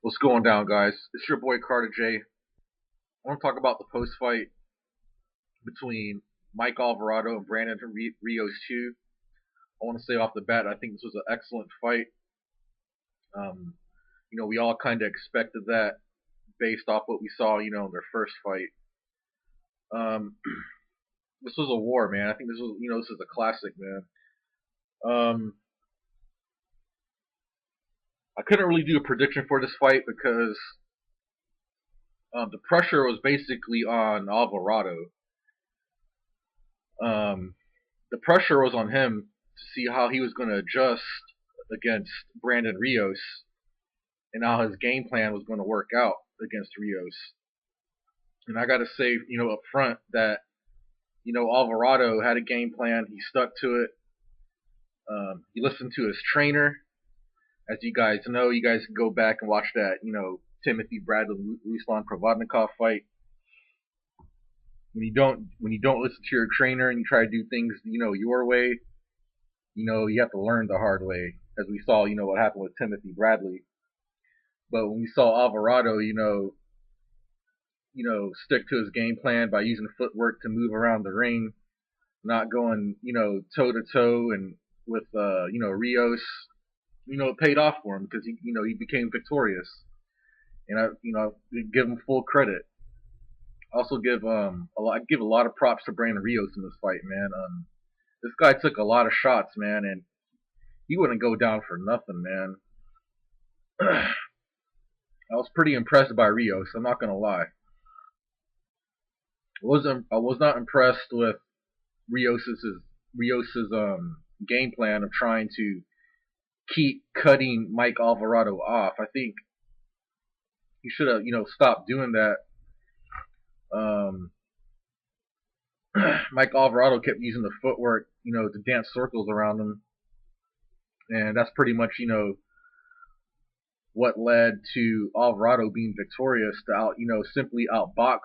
What's going down, guys? It's your boy Carter J. I want to talk about the post fight between Mike Alvarado and Brandon Rios 2. I want to say off the bat, I think this was an excellent fight. Um, we all kind of expected that based off what we saw, in their first fight. Um, this was a war, man. I think this is a classic, man. Um, I couldn't really do a prediction for this fight because the pressure was basically on Alvarado. Um, the pressure was on him to see how he was going to adjust against Brandon Rios and how his game plan was going to work out against Rios. And I got to say, up front that, Alvarado had a game plan. He stuck to it. He listened to his trainer. As you guys know, you guys can go back and watch that, Timothy Bradley Ruslan Provodnikov fight. When you don't listen to your trainer and you try to do things, your way, you have to learn the hard way. As we saw, what happened with Timothy Bradley. But when we saw Alvarado, stick to his game plan by using footwork to move around the ring, not going, toe to toe and with, Rios, it paid off for him because he became victorious. And I give him full credit. Also give a lot of props to Brandon Rios in this fight, man. This guy took a lot of shots, man, and he wouldn't go down for nothing, man. I was pretty impressed by Rios. I'm not gonna lie. I was not impressed with Rios's game plan of trying to keep cutting Mike Alvarado off. I think he should have stopped doing that. Mike Alvarado kept using the footwork to dance circles around him, and that's pretty much what led to Alvarado being victorious to simply outbox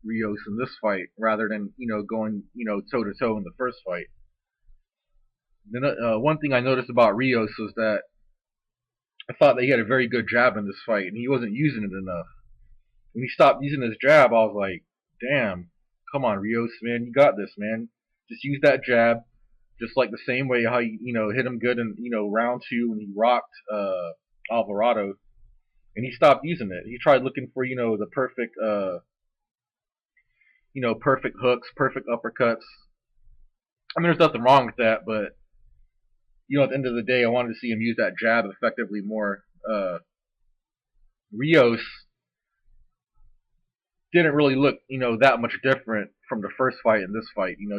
Rios in this fight rather than going toe to toe in the first fight. Then one thing I noticed about Rios was that I thought that he had a very good jab in this fight and he wasn't using it enough. When he stopped using his jab, I was like, damn, come on, Rios, man, you got this, man. Just use that jab, just like the same way how you hit him good in round 2 when he rocked Alvarado, and he stopped using it. He tried looking for the perfect perfect hooks, perfect uppercuts. I mean, there's nothing wrong with that, but at the end of the day, I wanted to see him use that jab effectively more. Rios didn't really look that much different from the first fight and this fight. He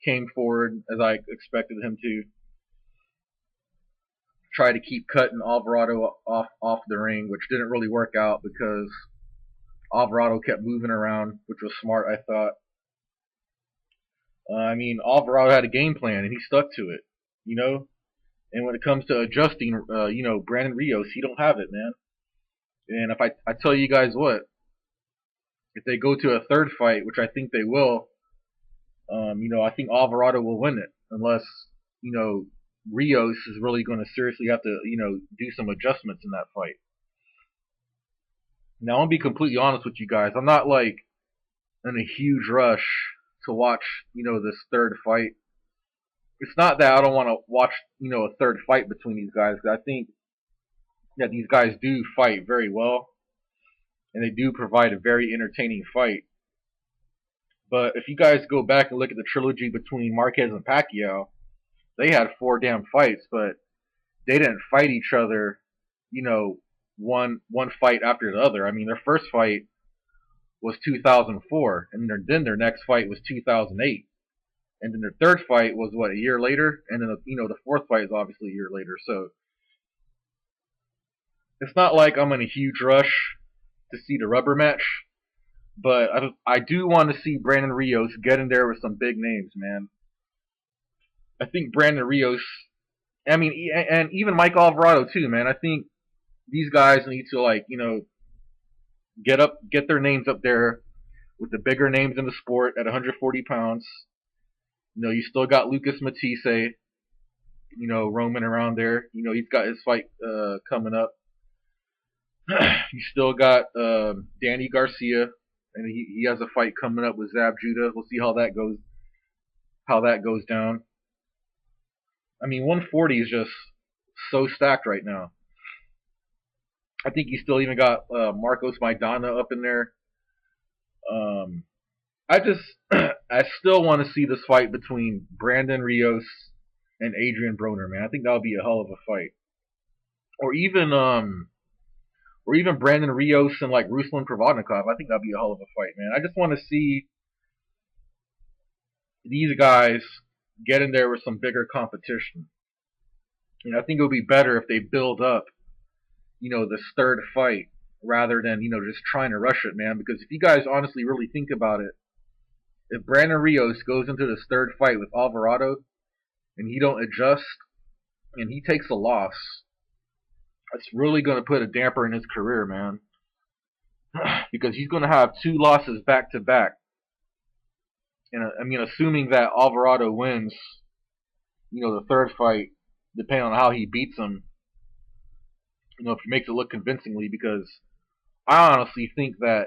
came forward as I expected him to. Try to keep cutting Alvarado off the ring, which didn't really work out because Alvarado kept moving around, which was smart, I thought. Alvarado had a game plan and he stuck to it, And when it comes to adjusting, Brandon Rios, he don't have it, man. And if I tell you guys what, if they go to a third fight, which I think they will, I think Alvarado will win it unless Rios is really going to seriously have to do some adjustments in that fight. Now, I'm gonna be completely honest with you guys. I'm not like in a huge rush to watch this third fight. It's not that I don't want to watch a third fight between these guys. I think that these guys do fight very well, and they do provide a very entertaining fight. But if you guys go back and look at the trilogy between Marquez and Pacquiao, they had 4 damn fights, but they didn't fight each other, one fight after the other. I mean, their first fight was 2004, and then their next fight was 2008, and then their third fight was a year later, and then the fourth fight is obviously a year later. So it's not like I'm in a huge rush to see the rubber match, but I do want to see Brandon Rios get in there with some big names, man. I think Brandon Rios, and even Mike Alvarado too, man. I think these guys need to get their names up there with the bigger names in the sport at 140 pounds. You still got Lucas Matisse, roaming around there. He's got his fight coming up. You still got Danny Garcia, and he has a fight coming up with Zab Judah. We'll see how that goes. How that goes down. I mean, 140 is just so stacked right now. I think you still even got Marcos Maidana up in there. Um, I just, I still want to see this fight between Brandon Rios and Adrian Broner, man. I think that would be a hell of a fight. Or even, Brandon Rios and like Ruslan Provodnikov. I think that'd be a hell of a fight, man. I just want to see these guys get in there with some bigger competition. And I think it would be better if they build up, this third fight rather than, just trying to rush it, man. Because if you guys honestly really think about it, if Brandon Rios goes into this third fight with Alvarado and he don't adjust and he takes a loss, that's really going to put a damper in his career, man. Because he's going to have 2 losses back to back. And I mean, assuming that Alvarado wins, the third fight, depending on how he beats him, if he makes it look convincingly, because I honestly think that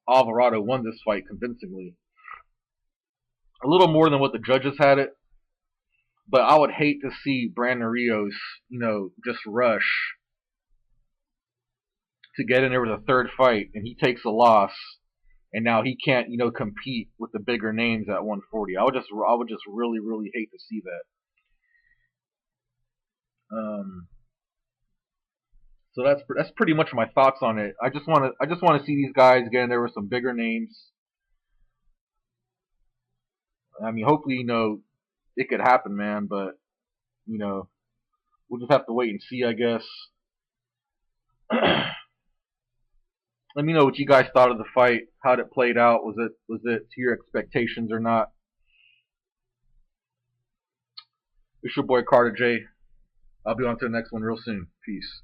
Alvarado won this fight convincingly. A little more than what the judges had it. But I would hate to see Brandon Rios, just rush to get in there with a third fight and he takes a loss and now he can't, compete with the bigger names at 140. I would just really, really hate to see that. So that's pretty much my thoughts on it. I just want to see these guys get in there with some bigger names. I mean, hopefully, it could happen, man. But we'll just have to wait and see, I guess. Let me know what you guys thought of the fight. How it played out. Was it to your expectations or not? It's your boy Carter J. I'll be on to the next one real soon. Peace.